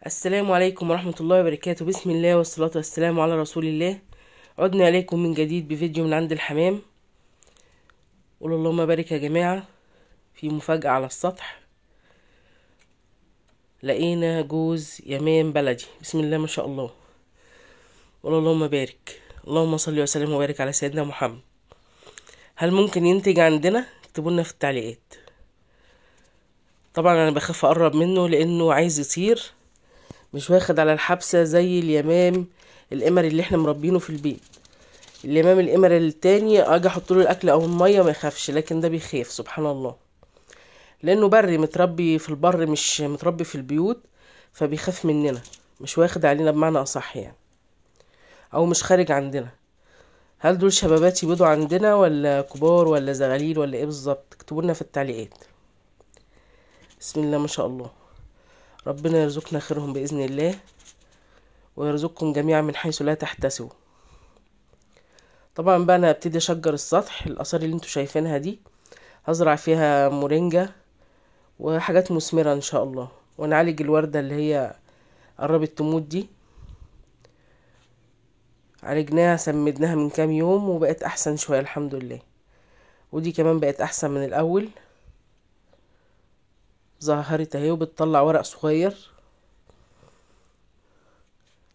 السلام عليكم ورحمة الله وبركاته. بسم الله والصلاة والسلام على رسول الله. عدنا إليكم من جديد بفيديو من عند الحمام. قولوا اللهم بارك يا جماعة. في مفاجأة على السطح، لقينا جوز يمام بلدي. بسم الله ما شاء الله. قولوا اللهم بارك. اللهم صل وسلم وبارك على سيدنا محمد. هل ممكن ينتج عندنا؟ اكتبوا لنا في التعليقات. طبعا انا بخاف اقرب منه لانه عايز يطير، مش واخد على الحبسة زي اليمام القمري اللي احنا مربينه في البيت. اليمام القمري التاني اجي احط له الاكل او الميه ما يخافش، لكن ده بيخاف سبحان الله، لانه بري متربي في البر مش متربي في البيوت، فبيخاف مننا، مش واخد علينا بمعنى اصح يعني، او مش خارج عندنا. هل دول شبابات يبيضوا عندنا ولا كبار ولا زغاليل ولا ايه بالظبط؟ اكتبوا لنا في التعليقات. بسم الله ما شاء الله. ربنا يرزقنا خيرهم باذن الله، ويرزقكم جميعا من حيث لا تحتسبوا. طبعا بقى انا هبتدي اشجر السطح. الاثار اللي انتوا شايفينها دي هزرع فيها مورينجا وحاجات مثمرة ان شاء الله، ونعالج الوردة اللي هي قربت تموت دي. عالجناها، سمدناها من كام يوم وبقت احسن شوية الحمد لله. ودي كمان بقت احسن من الاول، ظهرت اهي وبتطلع ورق صغير.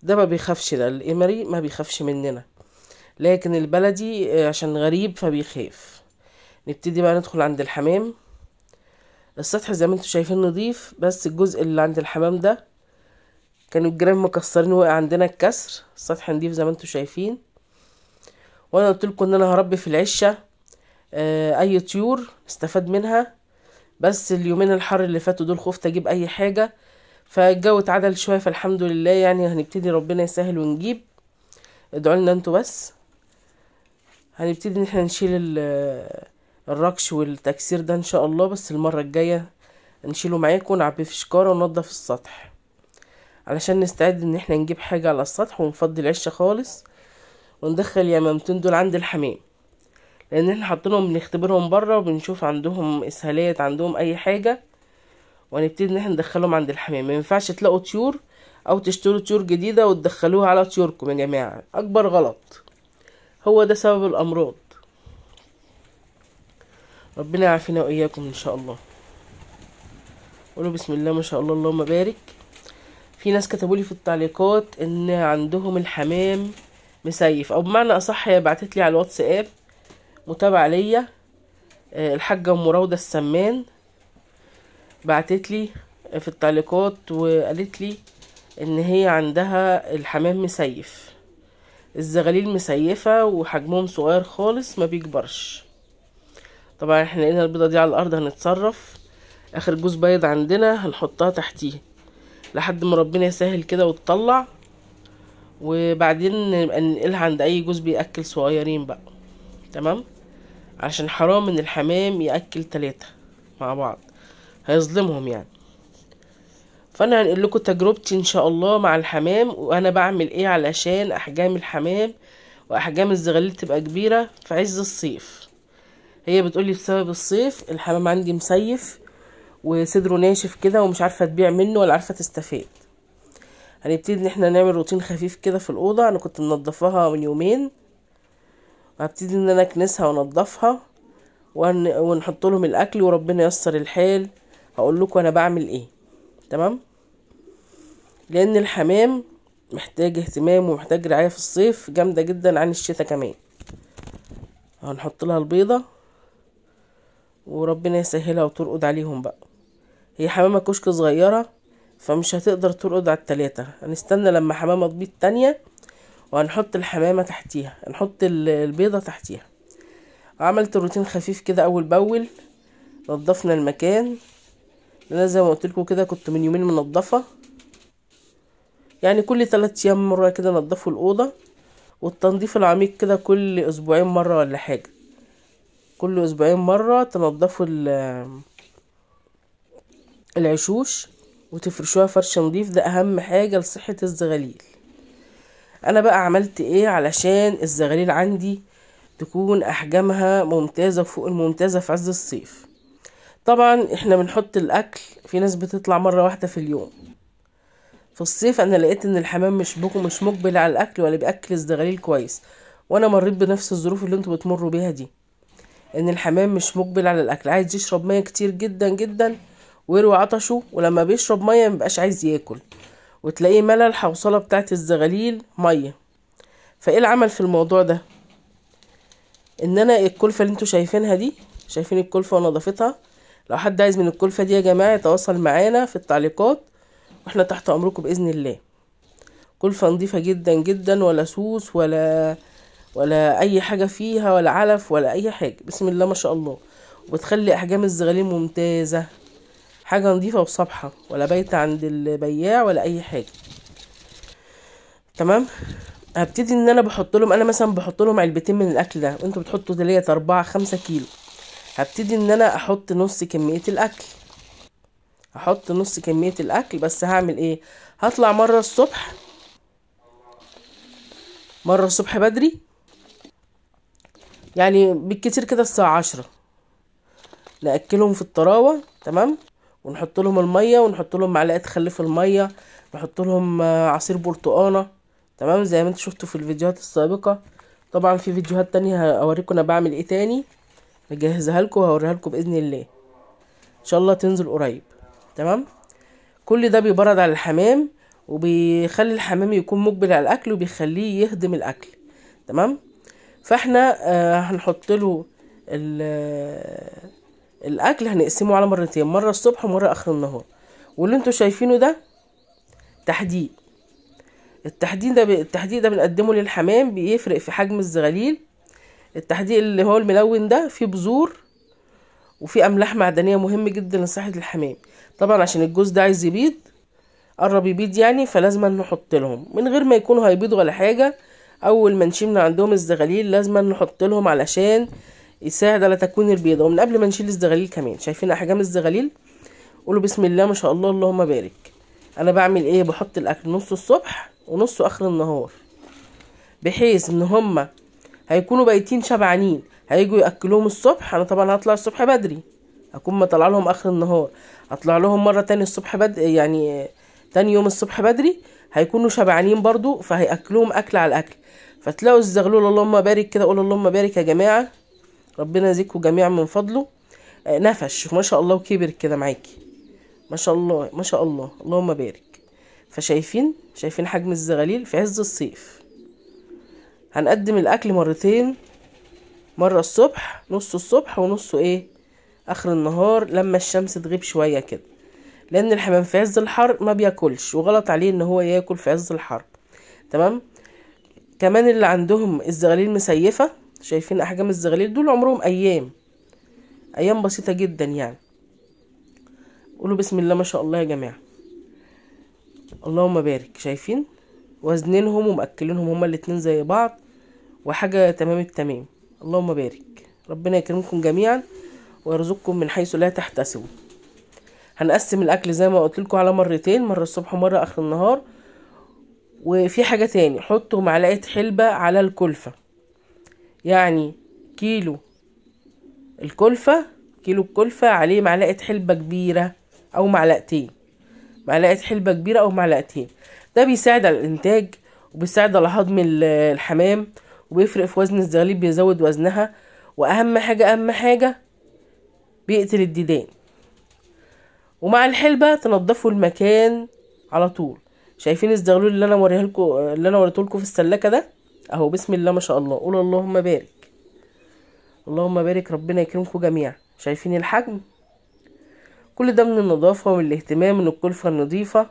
ده ما بيخافش، ده القمري ما بيخافش مننا، لكن البلدي عشان غريب فبيخاف. نبتدي بقى ندخل عند الحمام. السطح زي ما انتوا شايفين نضيف، بس الجزء اللي عند الحمام ده كانوا الجيران مكسرين، وقع عندنا الكسر. السطح نضيف زي ما انتوا شايفين. وانا قلت لكم ان انا هربي في العشه اي طيور نستفاد منها، بس اليومين الحر اللي فاتوا دول خفت اجيب اي حاجه، فالجو اتعدل شويه فالحمد لله يعني. هنبتدي ربنا يسهل ونجيب، ادعوا لنا انتوا بس. هنبتدي ان احنا نشيل الركش والتكسير ده ان شاء الله، بس المره الجايه نشيله معاكم ونعبيه في شكاره وننضف السطح، علشان نستعد ان احنا نجيب حاجه على السطح ونفضي العشه خالص، وندخل اليمامتين دول عند الحمام، لان احنا حاطينهم بنختبرهم بره وبنشوف عندهم اسهالات، عندهم اي حاجه، ونبتدي ان احنا ندخلهم عند الحمام. ما ينفعش تلاقوا طيور او تشتروا طيور جديده وتدخلوها على طيوركم يا جماعه، اكبر غلط. هو ده سبب الامراض. ربنا يعافينا واياكم ان شاء الله. قولوا بسم الله ما شاء الله اللهم بارك. في ناس كتبولي في التعليقات ان عندهم الحمام مسيف، او بمعنى اصح هي بعتت لي على الواتساب متابعه ليا، الحاجه ام راوده السمان بعتت لي في التعليقات وقالت لي ان هي عندها الحمام مسيف، الزغاليل مسيفه وحجمهم صغير خالص ما بيكبرش. طبعا احنا لقينا البيضه دي على الارض، هنتصرف. اخر جوز بيض عندنا هنحطها تحتيه لحد ما ربنا يسهل كده وتطلع، وبعدين نبقى ننقلها عند اي جوز بياكل صغيرين بقى. تمام، عشان حرام ان الحمام ياكل 3 مع بعض، هيظلمهم يعني. فانا هنقل لكم تجربتي ان شاء الله مع الحمام، وانا بعمل ايه علشان احجام الحمام واحجام الزغاليل تبقى كبيره في عز الصيف. هي بتقولي بسبب الصيف الحمام عندي مسيف وصدره ناشف كده، ومش عارفه تبيع منه ولا عارفه تستفاد. هنبتدي ان احنا نعمل روتين خفيف كده في الاوضه. انا كنت منضفاها من يومين، وهبتدي ان انا اكنسها وانضفها ونحط لهم الاكل، وربنا ييسر الحال هقول لكم انا بعمل ايه. تمام، لان الحمام محتاج اهتمام ومحتاج رعايه في الصيف جامده جدا عن الشتاء كمان. هنحط لها البيضه وربنا يسهلها وترقد عليهم بقى. هي حمامه كشك صغيره فمش هتقدر ترقد على ال3، هنستنى لما حمامه تبيض تانية وهنحط الحمامه تحتيها، هنحط البيضه تحتيها. عملت روتين خفيف كده اول باول. نضفنا المكان، انا زي ما قلت لكم كده كنت من يومين منضفه، يعني كل 3 ايام مره كده نضفوا الاوضه. والتنظيف العميق كده كل اسبوعين مره ولا حاجه، كل اسبوعين مره تنضفوا العشوش وتفرشوها فرش نظيف، ده اهم حاجه لصحه الزغاليل. انا بقى عملت ايه علشان الزغاليل عندي تكون احجامها ممتازه فوق الممتازه في عز الصيف؟ طبعا احنا بنحط الاكل، في ناس بتطلع مره واحده في اليوم، في الصيف انا لقيت ان الحمام مش مقبل على الاكل ولا بياكل الزغاليل كويس، وانا مريت بنفس الظروف اللي انتوا بتمروا بيها دي، ان الحمام مش مقبل على الاكل، عايز يشرب ميه كتير جدا جدا ويروي عطشه، ولما بيشرب ميه مبقاش عايز ياكل، وتلاقيه ملى الحوصله بتاعت الزغاليل ميه. فايه العمل في الموضوع ده؟ ان انا الكلفه اللي انتوا شايفينها دي، شايفين الكلفه ونظافتها، لو حد عايز من الكلفه دي يا جماعه يتواصل معانا في التعليقات واحنا تحت امركم باذن الله. كلفه نظيفه جدا جدا، ولا سوس ولا اي حاجه فيها، ولا علف ولا اي حاجه، بسم الله ما شاء الله، وبتخلي احجام الزغاليل ممتازه، حاجه نظيفه وصبحه، ولا بايته عند البياع ولا اي حاجه. تمام. هبتدي ان انا بحط لهم، انا مثلا بحط لهم علبتين من الاكل ده، وانتوا بتحطوا دلية 4-5 كيلو. هبتدي ان انا احط نص كمية الاكل، هحط نص كمية الاكل. بس هعمل ايه؟ هطلع مرة الصبح بدري، يعني بالكتير كده الساعة 10، نأكلهم في الطراوة. تمام. ونحط لهم المية، ونحط لهم معلقة خل في المية، نحط لهم عصير برتقانة. تمام، زي ما انتوا شفتوا في الفيديوهات السابقة. طبعا في فيديوهات تانية هوريكم انا بعمل ايه تاني، نجهزها لكم وهوريها لكم باذن الله، ان شاء الله تنزل قريب. تمام. كل ده بيبرد على الحمام، وبيخلي الحمام يكون مقبل على الاكل، وبيخليه يهضم الاكل. تمام. فاحنا هنحط له الاكل، هنقسمه على مرتين، مره الصبح ومره اخر النهار. واللي انتوا شايفينه ده تحديق. التحديق ده بنقدمه للحمام، بيفرق في حجم الزغاليل. التحديق اللي هو الملون ده فيه بذور وفيه املاح معدنيه مهم جدا لصحه الحمام. طبعا عشان الجوز ده عايز يبيض، قرب يبيض يعني، فلازم نحط لهم من غير ما يكونوا هيبيضوا ولا حاجه. اول ما نشيل من عندهم الزغاليل لازم نحط لهم علشان يساعد على تكوين البيضه، ومن قبل ما نشيل الزغاليل كمان. شايفين احجام الزغاليل؟ قولوا بسم الله ما شاء الله اللهم بارك. انا بعمل ايه؟ بحط الاكل نص الصبح ونص اخر النهار، بحيث ان هما هيكونوا بايتين شبعانين، هيجوا ياكلوهم الصبح. انا طبعا هطلع الصبح بدري، هكون مطلع لهم اخر النهار، هطلع لهم مره تاني الصبح بدري، يعني تاني يوم الصبح بدري، هيكونوا شبعانين برضو، فهياكلوهم اكل على الاكل. فتلاقوا الزغلول اللهم بارك كده، قولوا اللهم بارك يا جماعه، ربنا يزيدكم جميعا من فضله. نفش ما شاء الله وكبر كده معاكي، ما شاء الله ما شاء الله اللهم بارك. فشايفين حجم الزغاليل في عز الصيف. هنقدم الاكل مرتين، مرة الصبح، نص الصبح ونص اخر النهار لما الشمس تغيب شوية كده، لان الحمام في عز الحر ما بياكلش، وغلط عليه ان هو ياكل في عز الحر. تمام. كمان اللي عندهم الزغاليل مسيفة، شايفين احجام الزغاليل دول عمرهم ايام بسيطة جدا يعني. قولوا بسم الله ما شاء الله يا جماعة، اللهم بارك. شايفين وزنينهم ومأكلينهم هما الاتنين زي بعض، وحاجة تمام التمام، اللهم بارك. ربنا يكرمكم جميعا ويرزقكم من حيث لا تحتسبوا. هنقسم الاكل زي ما قلت لكم على مرتين، مرة الصبح ومرة اخر النهار. وفي حاجة تاني، حطوا معلقة حلبة على الكلفة، يعني كيلو الكلفة عليه معلقة حلبة كبيرة او معلقتين، معلقة حلبة كبيرة او معلقتين. ده بيساعد على الانتاج، وبيساعد على هضم الحمام، وبيفرق في وزن الزغاليل، بيزود وزنها، واهم حاجة بيقتل الديدان. ومع الحلبة تنضفوا المكان على طول. شايفين الزغلول اللي انا وريته لكم في السلاكة ده اهو، بسم الله ما شاء الله، قولوا اللهم بارك، اللهم بارك، ربنا يكرمكم جميعا. شايفين الحجم؟ كل ده من النظافة ومن الاهتمام من الكلفة النظيفة.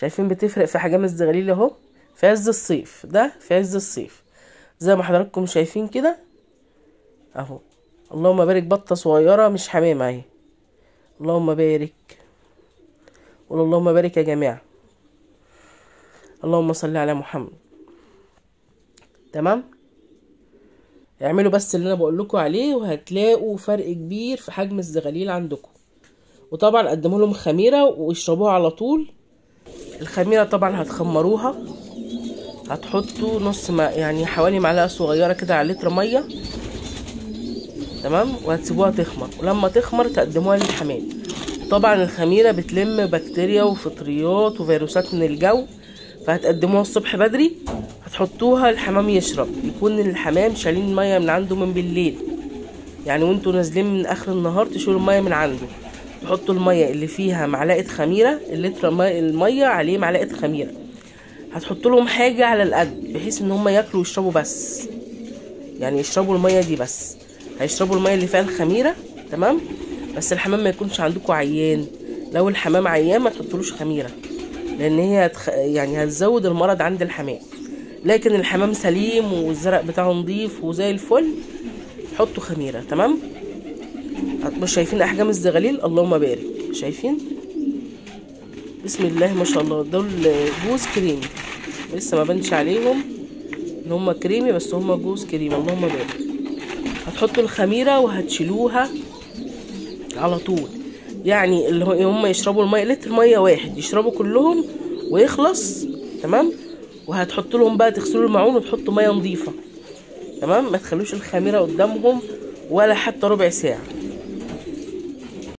شايفين بتفرق في حجم الزغاليل اهو في عز الصيف، ده في عز الصيف زي ما حضراتكم شايفين كده اهو. اللهم بارك، بطة صغيرة مش حمام اهي، اللهم بارك. قول اللهم بارك يا جماعة، اللهم صل على محمد. تمام. اعملوا بس اللي انا بقول لكم عليه، وهتلاقوا فرق كبير في حجم الزغاليل عندكم. وطبعا قدموا لهم خميرة واشربوها على طول. الخميرة طبعا هتخمروها، هتحطوا نص يعني حوالي معلقة صغيرة كده على لتر مية. تمام. وهتسيبوها تخمر، ولما تخمر تقدموها للحمام. طبعا الخميرة بتلم بكتيريا وفطريات وفيروسات من الجو، فهتقدموها الصبح بدري، هتحطوها الحمام يشرب، يكون الحمام شايلين المية من عنده من بالليل، يعني وانتوا نازلين من اخر النهار تشيلوا المية من عنده، تحطوا المية اللي فيها معلقة خميرة، اللتر المية عليه معلقة خميرة، هتحطوا لهم حاجة على القد بحيث ان هم ياكلوا ويشربوا بس، يعني يشربوا المية دي بس، هيشربوا المية اللي فيها الخميرة تمام. بس الحمام ما يكونش عندكم عيان، لو الحمام عيان ما تحطلوش خميرة، لان هي يعني هتزود المرض عند الحمام. لكن الحمام سليم والزرق بتاعه نضيف وزي الفل، حطوا خميرة تمام. مش شايفين احجام الزغاليل؟ اللهم بارك، شايفين؟ بسم الله ما شاء الله. دول جوز كريمي، لسه ما بانش عليهم ان هم كريمي، بس هم جوز كريمي اللهم بارك. هتحطوا الخميرة وهتشيلوها على طول، يعني اللي هم يشربوا المية، لتر مية واحد يشربوا كلهم ويخلص تمام. وهتحطوا لهم بقى، تغسلوا المعون وتحطوا مية نظيفة تمام، ما تخلوش الخميرة قدامهم ولا حتى ربع ساعة.